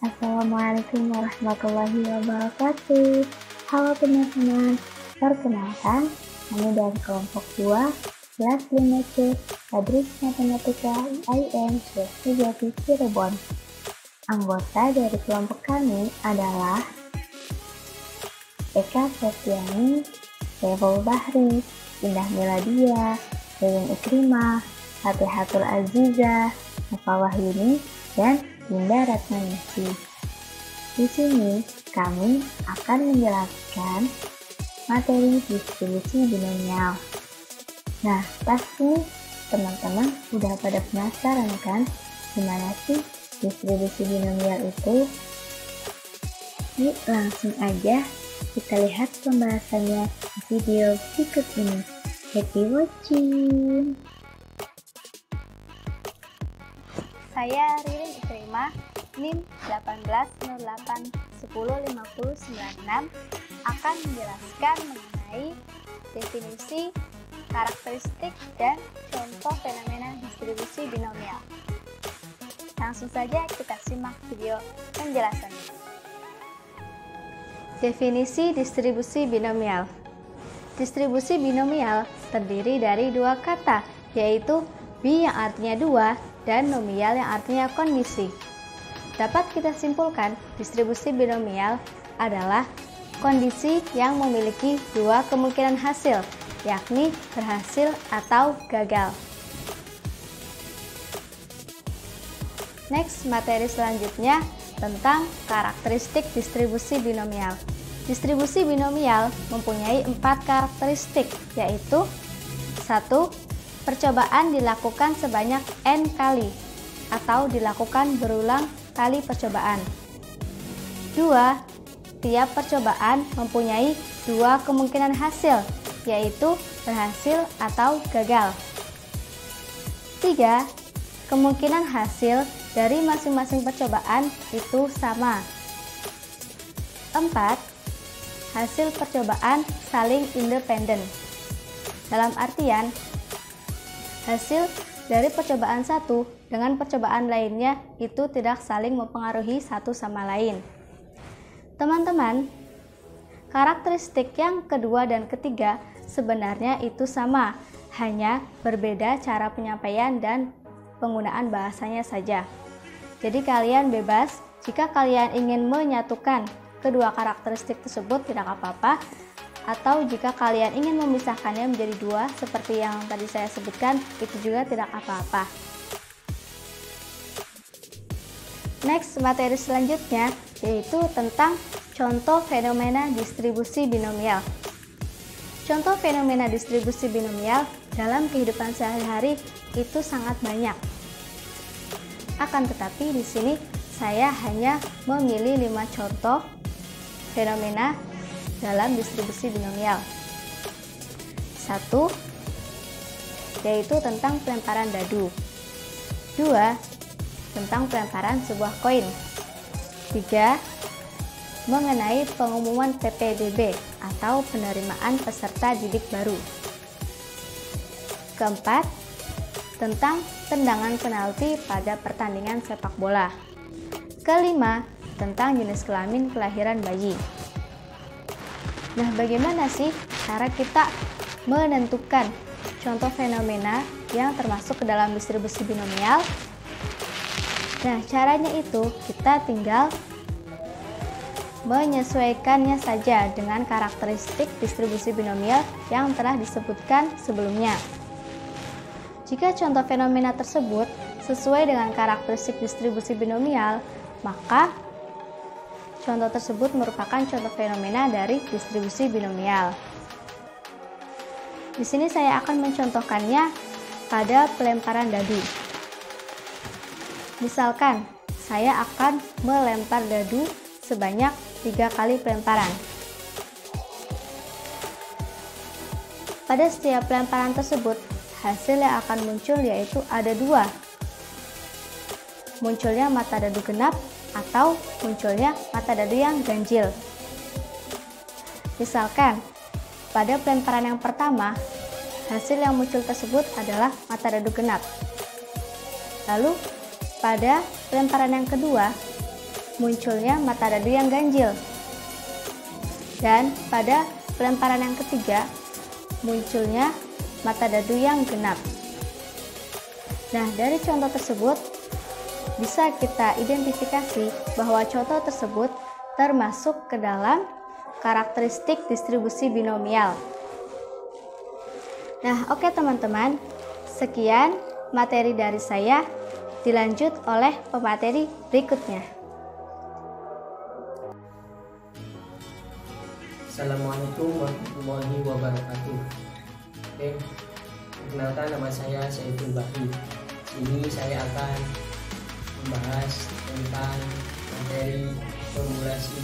Assalamualaikum warahmatullahi wabarakatuh. Halo teman-teman, perkenalkan, kami dari kelompok 2, kelas 5C, Fabrik Matematika IAIN Sulawesi Jati Cirebon. Anggota dari kelompok kami adalah Eka Septiani, Saiful Bahri, Indah Miladia, Yayun Ikrimah, Fatihatul Aziza, Nova Wahyuni, dan Dinda Ratnayasi. Di sini kami akan menjelaskan materi distribusi binomial. Nah, pasti teman-teman udah pada penasaran kan, gimana sih distribusi binomial itu? Yuk langsung aja kita lihat pembahasannya di video berikut ini. Happy watching! Saya Ririn Ikrimah, NIM 1808105096 akan menjelaskan mengenai definisi, karakteristik, dan contoh fenomena distribusi binomial. Langsung saja kita simak video penjelasannya. Definisi distribusi binomial. Distribusi binomial terdiri dari dua kata, yaitu bi yang artinya dua dan nomial yang artinya kondisi. Dapat kita simpulkan, distribusi binomial adalah kondisi yang memiliki dua kemungkinan hasil, yakni berhasil atau gagal. Next, materi selanjutnya tentang karakteristik distribusi binomial. Distribusi binomial mempunyai 4 karakteristik, yaitu 1. Percobaan dilakukan sebanyak N kali atau dilakukan berulang kali percobaan. 2. Tiap percobaan mempunyai 2 kemungkinan hasil, yaitu berhasil atau gagal. 3. Kemungkinan hasil dari masing-masing percobaan itu sama. 4. Hasil percobaan saling independen. Dalam artian, hasil dari percobaan satu dengan percobaan lainnya itu tidak saling mempengaruhi satu sama lain. Teman-teman, karakteristik yang kedua dan ketiga sebenarnya itu sama, hanya berbeda cara penyampaian dan penggunaan bahasanya saja. Jadi kalian bebas, jika kalian ingin menyatukan kedua karakteristik tersebut tidak apa-apa, atau jika kalian ingin memisahkannya menjadi dua seperti yang tadi saya sebutkan, itu juga tidak apa-apa. Next, materi selanjutnya yaitu tentang contoh fenomena distribusi binomial. Contoh fenomena distribusi binomial dalam kehidupan sehari-hari itu sangat banyak. Akan tetapi di sini saya hanya memilih 5 contoh fenomena dalam distribusi binomial. 1. Yaitu tentang pelemparan dadu. 2. Tentang pelemparan sebuah koin. 3. Mengenai pengumuman PPDB atau penerimaan peserta didik baru. 4. Tentang tendangan penalti pada pertandingan sepak bola. 5. Tentang jenis kelamin kelahiran bayi. Nah, bagaimana sih cara kita menentukan contoh fenomena yang termasuk ke dalam distribusi binomial? Nah, caranya itu kita tinggal menyesuaikannya saja dengan karakteristik distribusi binomial yang telah disebutkan sebelumnya. Jika contoh fenomena tersebut sesuai dengan karakteristik distribusi binomial, maka contoh tersebut merupakan contoh fenomena dari distribusi binomial. Di sini saya akan mencontohkannya pada pelemparan dadu. Misalkan, saya akan melempar dadu sebanyak 3 kali pelemparan. Pada setiap pelemparan tersebut, hasil yang akan muncul yaitu ada 2. Munculnya mata dadu genap atau munculnya mata dadu yang ganjil. Misalkan, pada pelemparan yang pertama, hasil yang muncul tersebut adalah mata dadu genap. Lalu, pada pelemparan yang kedua, munculnya mata dadu yang ganjil. Dan pada pelemparan yang ketiga, munculnya mata dadu yang genap. Nah, dari contoh tersebut, bisa kita identifikasi bahwa contoh tersebut termasuk ke dalam karakteristik distribusi binomial. Nah, oke teman-teman, sekian materi dari saya, dilanjut oleh pemateri berikutnya. Assalamualaikum warahmatullahi wabarakatuh. Oke, perkenalkan, nama saya Saiful Bahri. Ini saya akan membahas tentang materi formulasi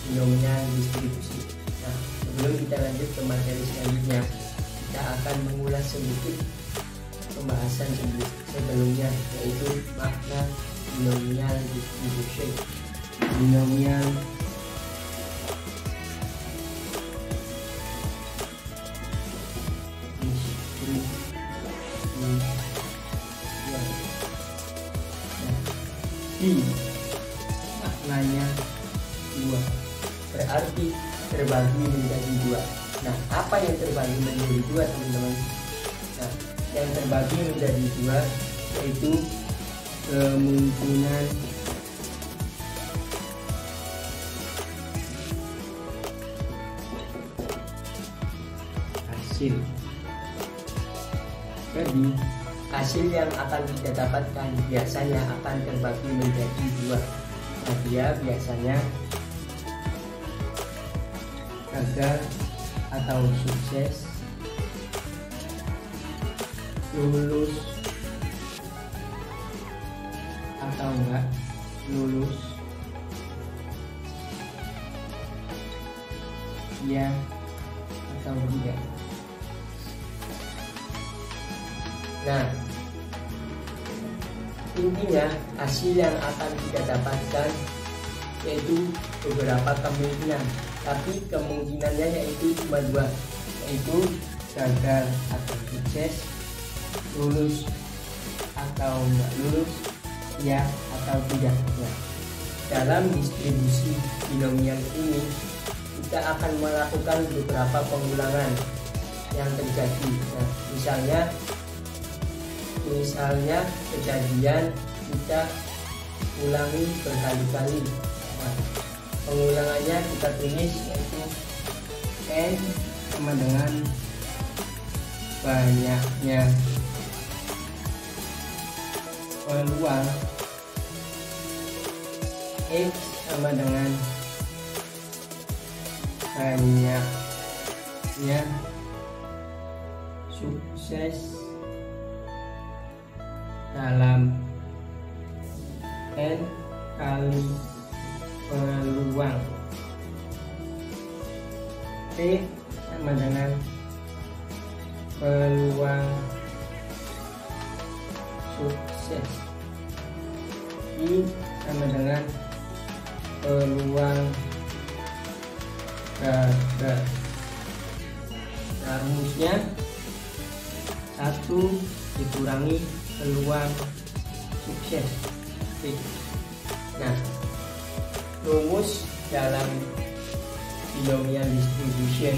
binomial distribusi. Nah, sebelum kita lanjut ke materi selanjutnya, kita akan mengulas sedikit pembahasan sebelumnya, yaitu makna binomial distribution. Binomial maknanya dua, berarti terbagi menjadi dua. Nah, apa yang terbagi menjadi dua, teman-teman? Nah, yang terbagi menjadi dua yaitu kemungkinan hasil. Jadi, hasil yang akan kita dapatkan biasanya akan terbagi menjadi dua. Nah, dia biasanya gagal atau sukses, lulus atau enggak lulus, ya atau tidak. Nah, intinya hasil yang akan kita dapatkan yaitu beberapa kemungkinan, tapi kemungkinannya yaitu cuma dua, yaitu gagal atau sukses, lulus atau enggak lulus, ya atau tidak. Nah, dalam distribusi binomial ini kita akan melakukan beberapa pengulangan yang terjadi. Nah, misalnya kejadian kita ulangi berkali-kali. Nah, pengulangannya kita tulis yaitu n sama dengan banyaknya peluang, x sama dengan banyaknya sukses dalam n kali peluang, T sama dengan peluang sukses, I sama dengan peluang gagal. Nah, rumusnya 1 dikurangi peluang sukses. Nah, rumus dalam binomial distribution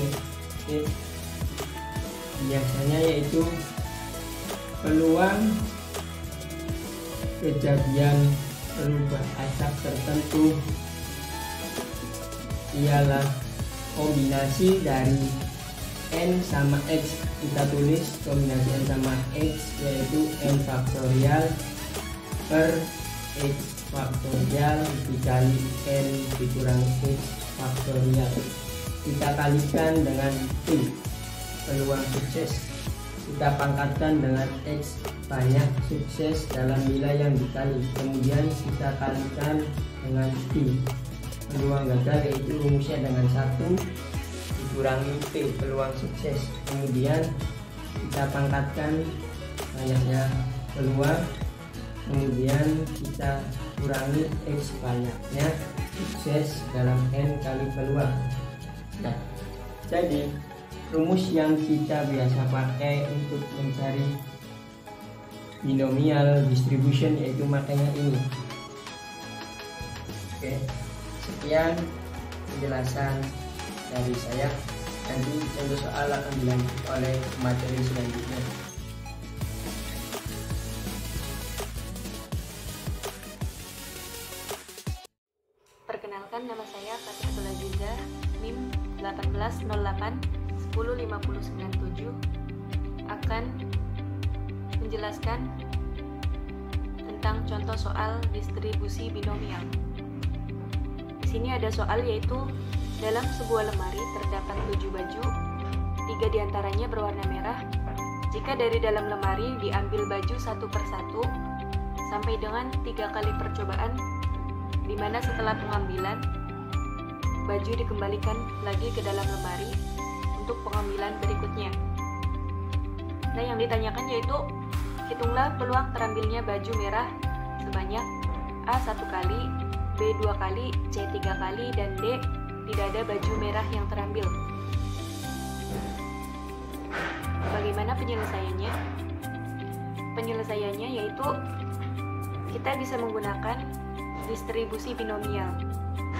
biasanya yaitu peluang kejadian berubah acak tertentu ialah kombinasi dari n sama x. Kita tulis kombinasi n sama x yaitu n faktorial per x faktorial dikali n dikurangi x faktorial. Kita kalikan dengan t, peluang sukses. Kita pangkatkan dengan x, banyak sukses dalam nilai yang dikali. Kemudian kita kalikan dengan t, peluang gagal, yaitu rumusnya dengan 1 dikurangi t, peluang sukses. Kemudian kita pangkatkan banyaknya peluang, kemudian kita kurangi x, banyaknya sukses dalam n kali peluang. Nah, jadi rumus yang kita biasa pakai untuk mencari binomial distribution yaitu makanya ini. Oke, sekian penjelasan dari saya. Nanti contoh soal akan dilanjut oleh materi selanjutnya. Perkenalkan, nama saya Fatihul Aziza, NIM 1808105097, akan menjelaskan tentang contoh soal distribusi binomial. Di sini ada soal yaitu dalam sebuah lemari terdapat 7 baju, 3 diantaranya berwarna merah. Jika dari dalam lemari diambil baju satu persatu sampai dengan 3 kali percobaan, di mana setelah pengambilan baju dikembalikan lagi ke dalam lemari untuk pengambilan berikutnya. Nah, yang ditanyakan yaitu hitunglah peluang terambilnya baju merah sebanyak A 1 kali, B 2 kali, C 3 kali, dan D tidak ada baju merah yang terambil. Bagaimana penyelesaiannya? Penyelesaiannya yaitu kita bisa menggunakan distribusi binomial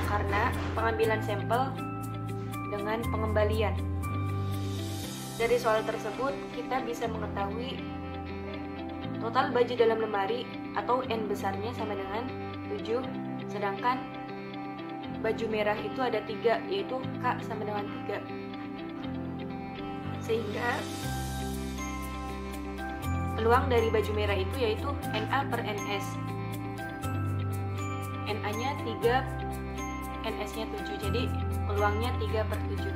karena pengambilan sampel dengan pengembalian. Dari soal tersebut kita bisa mengetahui total baju dalam lemari atau N besarnya sama dengan 7, sedangkan baju merah itu ada 3, yaitu K sama dengan 3. Sehingga peluang dari baju merah itu yaitu NA per NS. NA-nya 3, NS-nya 7, jadi peluangnya 3 per 7.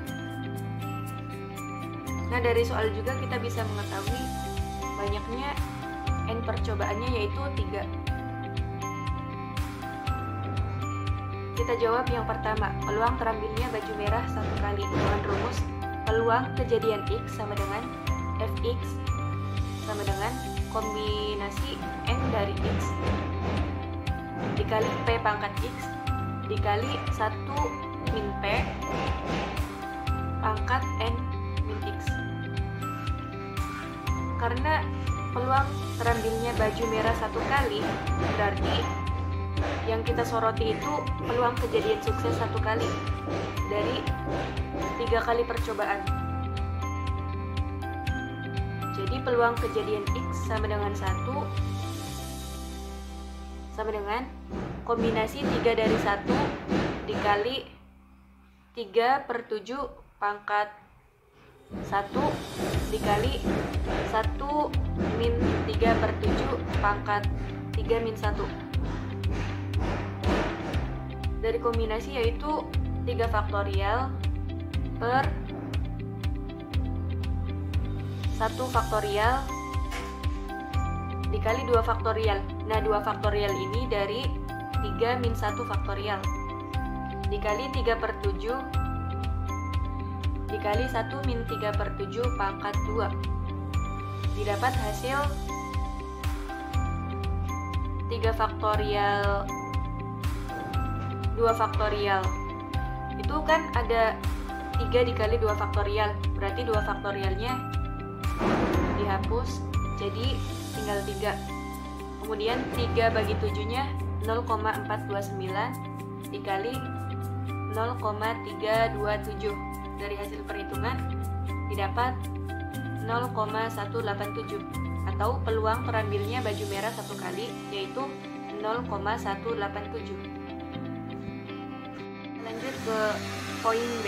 Nah, dari soal juga kita bisa mengetahui banyaknya N percobaannya yaitu 3. Kita jawab yang pertama, peluang terambilnya baju merah 1 kali dengan rumus peluang kejadian X sama dengan Fx sama dengan kombinasi N dari X dikali P pangkat X dikali 1 min P pangkat N min X. Karena peluang terambilnya baju merah 1 kali, berarti yang kita soroti itu peluang kejadian sukses 1 kali dari 3 kali percobaan. Jadi peluang kejadian X sama dengan 1 sama dengan kombinasi 3 dari 1 dikali 3 per 7 pangkat 1 dikali 1 min 3 per 7 pangkat 3 min 1. Dari kombinasi yaitu 3 faktorial per 1 faktorial dikali 2 faktorial. Nah, 2 faktorial ini dari 3 min 1 faktorial dikali 3 per 7 dikali 1 min 3 per 7 pangkat 2. Didapat hasil 3 faktorial 2 faktorial. Itu kan ada 3 dikali 2 faktorial, berarti 2 faktorialnya dihapus, jadi tinggal 3. Kemudian 3 bagi 7 nya 0,429 dikali 0,327. Dari hasil perhitungan didapat 0,187 atau peluang terambilnya baju merah 1 kali yaitu 0,187. Lanjut ke poin B.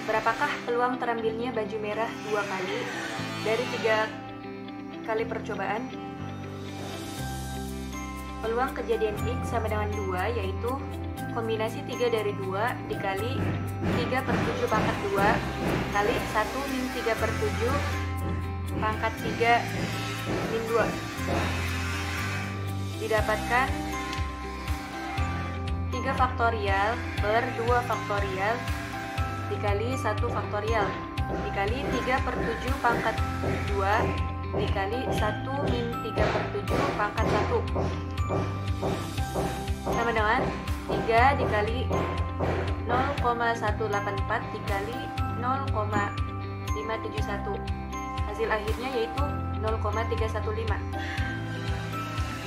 Berapakah peluang terambilnya baju merah 2 kali dari 3 kali percobaan? Peluang kejadian X sama dengan 2 yaitu kombinasi 3 dari 2 dikali 3 per 7 pangkat 2 kali 1 min 3 per 7 pangkat 3 min 2. Didapatkan 3 faktorial per 2 faktorial dikali 1 faktorial dikali 3 per 7 pangkat 2 dikali 1 min 3 per 7 pangkat 1 sama dengan 3 dikali 0,184 dikali 0,571. Hasil akhirnya yaitu 0,315.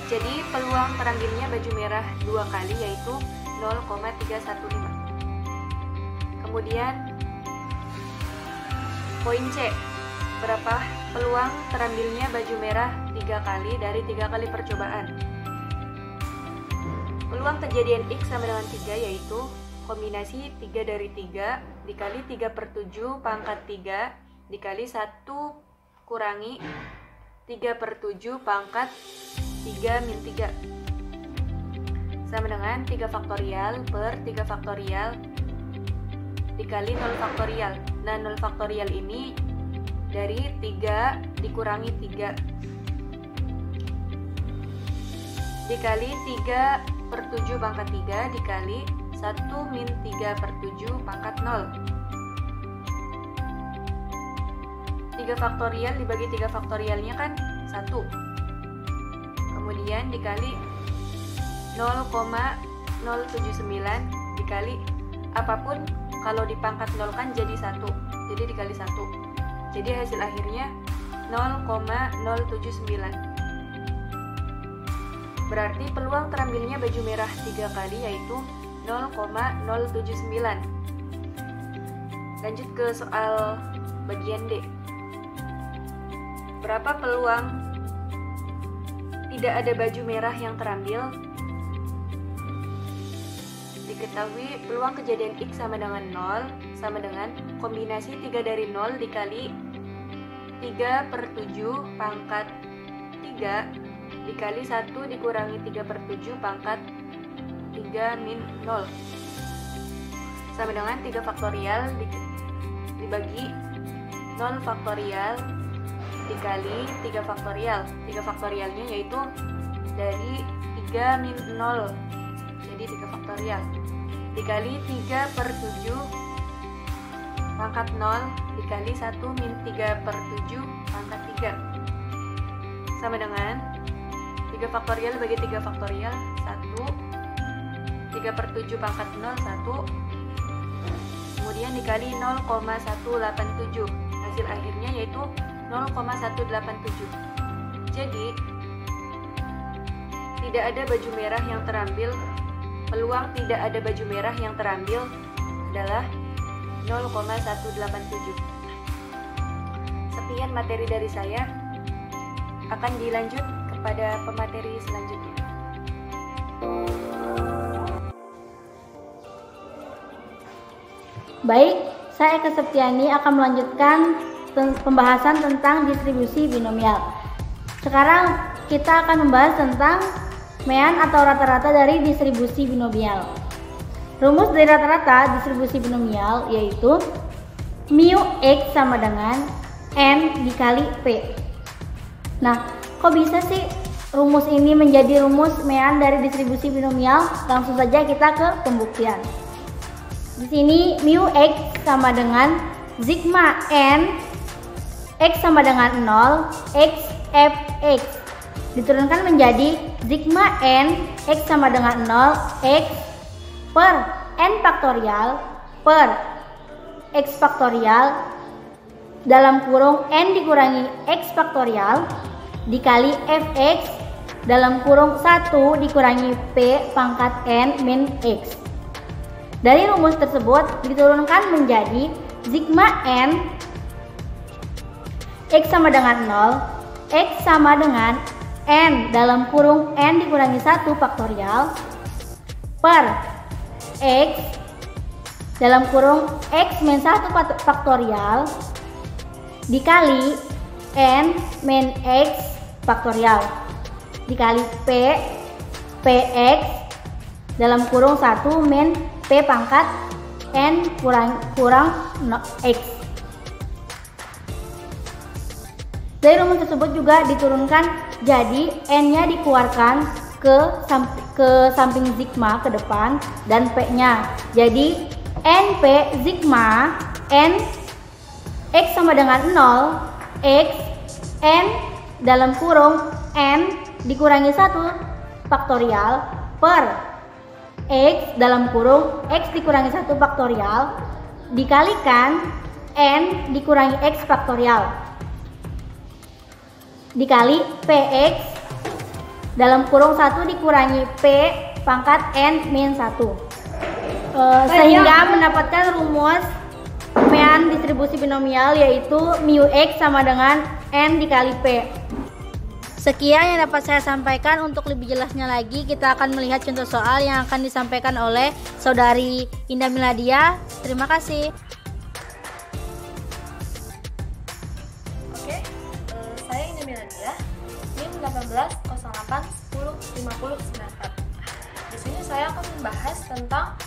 Jadi peluang terambilnya baju merah 2 kali yaitu 0,315. Kemudian poin C, berapa peluang terambilnya baju merah 3 kali dari 3 kali percobaan? Peluang kejadian X sama dengan 3 yaitu kombinasi 3 dari 3 dikali 3/7 pangkat 3 dikali 1 kurangi 3/7 pangkat 3 min 3 sama dengan 3 faktorial per 3 faktorial dikali 0 faktorial. Nah, 0 faktorial ini dari 3 dikurangi 3 dikali 3/7 pangkat 3 dikali 1 min 3/7 pangkat 0. 3 faktorial dibagi 3 faktorialnya kan 1. Kemudian dikali 0,079 dikali apapun kalau dipangkat 0 kan jadi 1. Jadi dikali 1. Jadi hasil akhirnya 0,079. Berarti peluang terambilnya baju merah 3 kali yaitu 0,079. Lanjut ke soal bagian D. Berapa peluang tidak ada baju merah yang terambil? Diketahui peluang kejadian X sama dengan 0 sama dengan kombinasi 3 dari 0 dikali 3/7 pangkat 3 dikali 1 dikurangi 3/7 pangkat 3 min 0 sama dengan 3 faktorial dibagi 0 faktorial dikali 3 faktorial. 3 faktorialnya yaitu dari 3 min 0 jadi 3 faktorial dikali 3/7 pangkat 0 dikali 1 min 3/7 pangkat 3 sama dengan 3 faktorial bagi 3 faktorial 1 3/7 pangkat 0 1 kemudian dikali 0,187. Hasil akhirnya yaitu 0,187. Jadi tidak ada baju merah yang terambil. Peluang tidak ada baju merah yang terambil adalah 0,187. Sekian materi dari saya. Akan dilanjut kepada pemateri selanjutnya. Baik, saya Eka Septiani akan melanjutkan pembahasan tentang distribusi binomial. Sekarang kita akan membahas tentang mean atau rata-rata dari distribusi binomial. Rumus dari rata-rata distribusi binomial yaitu mu X sama dengan N dikali P. Nah, kok bisa sih rumus ini menjadi rumus mean dari distribusi binomial? Langsung saja kita ke pembuktian. Di sini mu X sama dengan sigma N X sama dengan 0 X F X diturunkan menjadi sigma N X sama dengan 0 X per N faktorial per X faktorial dalam kurung N dikurangi X faktorial dikali Fx dalam kurung 1 dikurangi P pangkat N min X. Dari rumus tersebut diturunkan menjadi sigma N X sama dengan 0 X sama dengan N dalam kurung N dikurangi 1 faktorial per X dalam kurung X min 1 faktorial dikali N min X faktorial dikali P Px dalam kurung 1 min P pangkat N kurang X. Dari rumus tersebut juga diturunkan jadi N-nya dikeluarkan ke samping sigma ke depan dan P-nya. Jadi NP sigma N X sama dengan 0 X N dalam kurung N dikurangi 1 faktorial per X dalam kurung X dikurangi 1 faktorial dikalikan N dikurangi X faktorial dikali Px dalam kurung 1 dikurangi P pangkat N min 1. Sehingga mendapatkan rumus mean distribusi binomial, yaitu mu X sama dengan N dikali P. Sekian yang dapat saya sampaikan. Untuk lebih jelasnya lagi, kita akan melihat contoh soal yang akan disampaikan oleh Saudari Indah Miladia. Terima kasih. Oke, saya Indah Miladia, NIM 1808105094. Di sini saya akan membahas tentang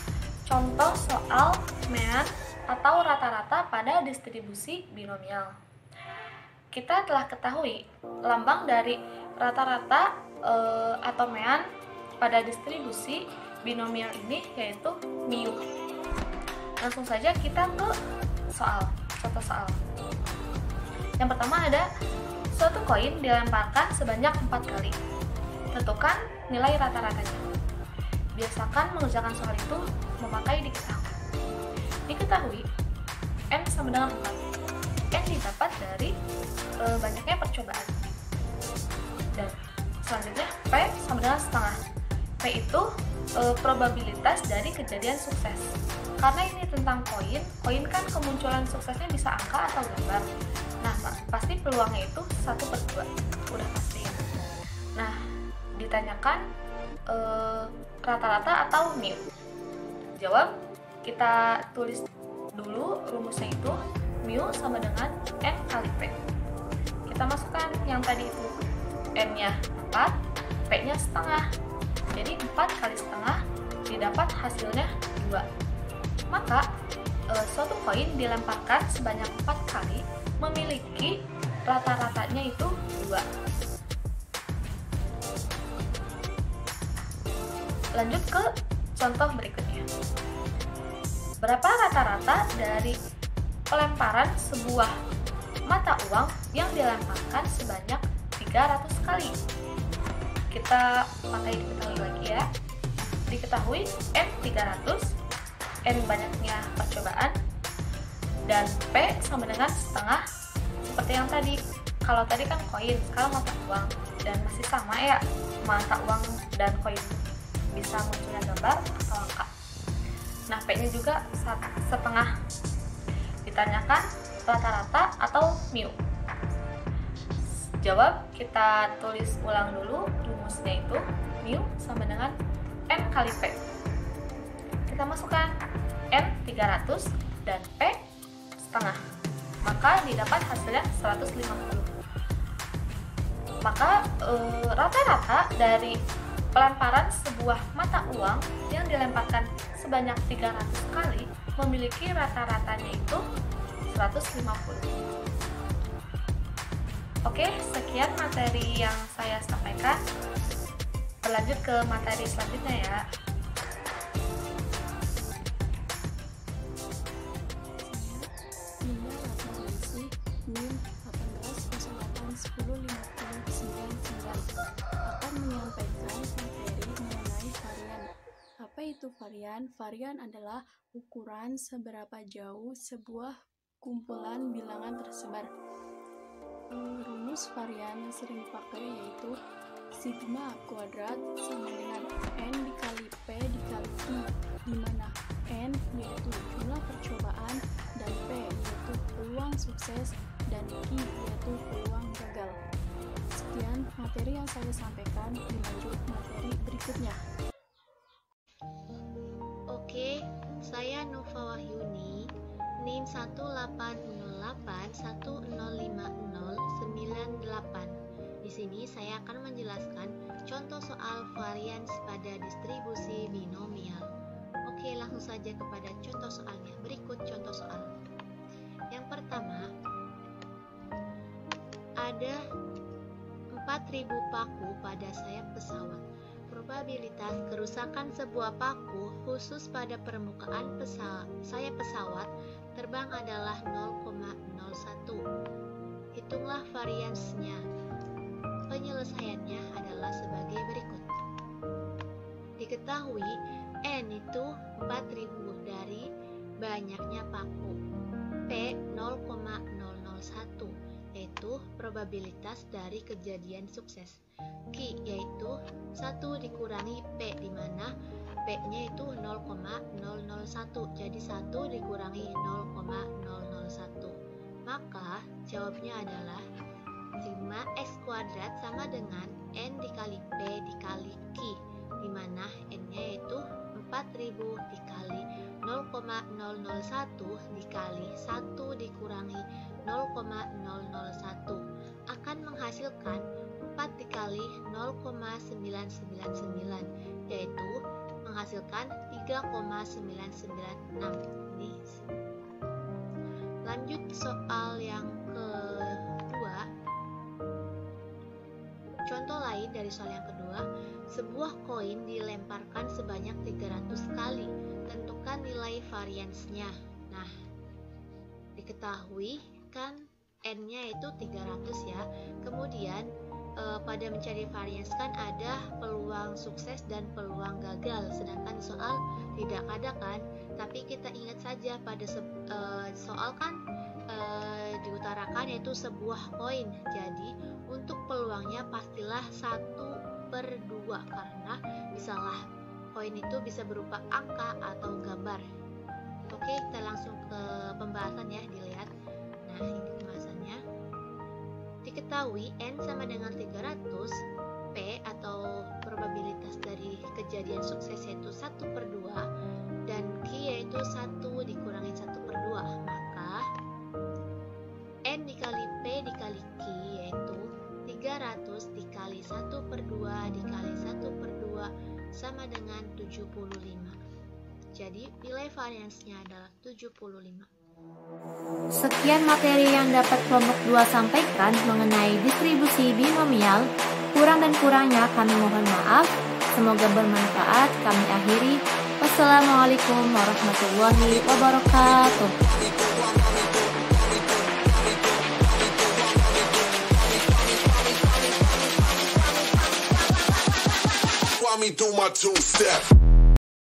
contoh soal mean atau rata-rata pada distribusi binomial. Kita telah ketahui lambang dari rata-rata atau mean pada distribusi binomial ini yaitu mu. Langsung saja kita ke contoh soal. Yang pertama ada suatu koin dilemparkan sebanyak 4 kali. Tentukan nilai rata-ratanya. Biasakan mengerjakan soal itu memakai diketahui. Diketahui N sama dengan 4. N didapat dari banyaknya percobaan. Dan selanjutnya P sama dengan setengah. P itu probabilitas dari kejadian sukses. Karena ini tentang koin kan kemunculan suksesnya bisa angka atau gambar. Nah, pasti peluangnya itu 1/2. Udah pasti. Nah, ditanyakan rata-rata atau mu. Jawab, kita tulis dulu rumusnya itu mu sama dengan N kali P. Kita masukkan yang tadi itu N-nya 4, P-nya setengah. Jadi 4 kali setengah didapat hasilnya 2. Maka suatu koin dilemparkan sebanyak 4 kali memiliki rata-ratanya itu 2. Lanjut ke contoh berikutnya. Berapa rata-rata dari pelemparan sebuah mata uang yang dilemparkan sebanyak 300 kali? Kita pakai diketahui lagi ya. Diketahui N 300, N banyaknya percobaan, dan P sama dengan setengah seperti yang tadi. Kalau tadi kan koin, sekarang mata uang, dan masih sama ya, mata uang dan koin bisa munculnya gambar atau angka. Nah, P-nya juga setengah. Ditanyakan rata-rata atau mu. Jawab, kita tulis ulang dulu rumusnya itu mu sama dengan N kali P. Kita masukkan N 300 dan P setengah. Maka didapat hasilnya 150. Maka rata-rata dari pelemparan sebuah mata uang yang dilemparkan sebanyak 300 kali memiliki rata-ratanya itu 150. Oke, sekian materi yang saya sampaikan. Berlanjut ke materi selanjutnya ya. NIM 1808105099 akan menyampaikan materi mengenai varian. Apa itu varian? Varian adalah ukuran seberapa jauh sebuah kumpulan bilangan tersebar. Rumus varian yang sering dipakai yaitu sigma kuadrat sama dengan N dikali P dikali I, di mana N yaitu jumlah percobaan dan P yaitu peluang sukses dan Q yaitu peluang gagal. Sekian materi yang saya sampaikan, dilanjut materi berikutnya. Oke, saya Nova Wahyuni, NIM 18081050098. Di sini saya akan menjelaskan contoh soal varian pada distribusi binomial. Oke, langsung saja kepada contoh soalnya. Berikut contoh soal. Yang pertama, ada 4.000 paku pada sayap pesawat. Probabilitas kerusakan sebuah paku khusus pada permukaan sayap pesawat terbang adalah 0,01. Hitunglah variansnya. Penyelesaiannya adalah sebagai berikut. Diketahui N itu 4.000 dari banyaknya paku. P 0,001 yaitu yaitu probabilitas dari kejadian sukses. Q yaitu 1 dikurangi P, di mana P-nya itu 0,001. Jadi 1 dikurangi 0,001. Maka jawabnya adalah sigma X kuadrat sama dengan N dikali P dikali Q, di mana N-nya itu 4000 dikali 0,001 dikali 1 dikurangi 0,001 akan menghasilkan 4 dikali 0,999, yaitu menghasilkan 3,996. Ini lanjut soal yang kedua. Contoh lain dari soal yang kedua, sebuah koin dilemparkan sebanyak 300 kali. Tentukan nilai variansnya. Nah, diketahui kan N-nya itu 300 ya. Kemudian pada mencari varians kan ada peluang sukses dan peluang gagal. Sedangkan soal tidak ada kan. Tapi kita ingat saja pada soal kan diutarakan yaitu sebuah koin. Jadi untuk peluangnya pastilah 1/2 karena bisalah koin itu bisa berupa angka atau gambar. Oke, kita langsung ke pembahasan ya, dilihat. Nah, ini pembahasannya. Diketahui N sama dengan 300, P atau probabilitas dari kejadian sukses yaitu 1/2 dan Q yaitu 1 dikurangi 1/2. Maka N dikali P dikali Q yaitu 300 dikali 1/2 dikali 1/2 sama dengan 75. Jadi nilai variansnya adalah 75. Sekian materi yang dapat kelompok 2 sampaikan mengenai distribusi binomial. Kurang dan kurangnya kami mohon maaf. Semoga bermanfaat. Kami akhiri. Wassalamualaikum warahmatullahi wabarakatuh. Me do my two-step.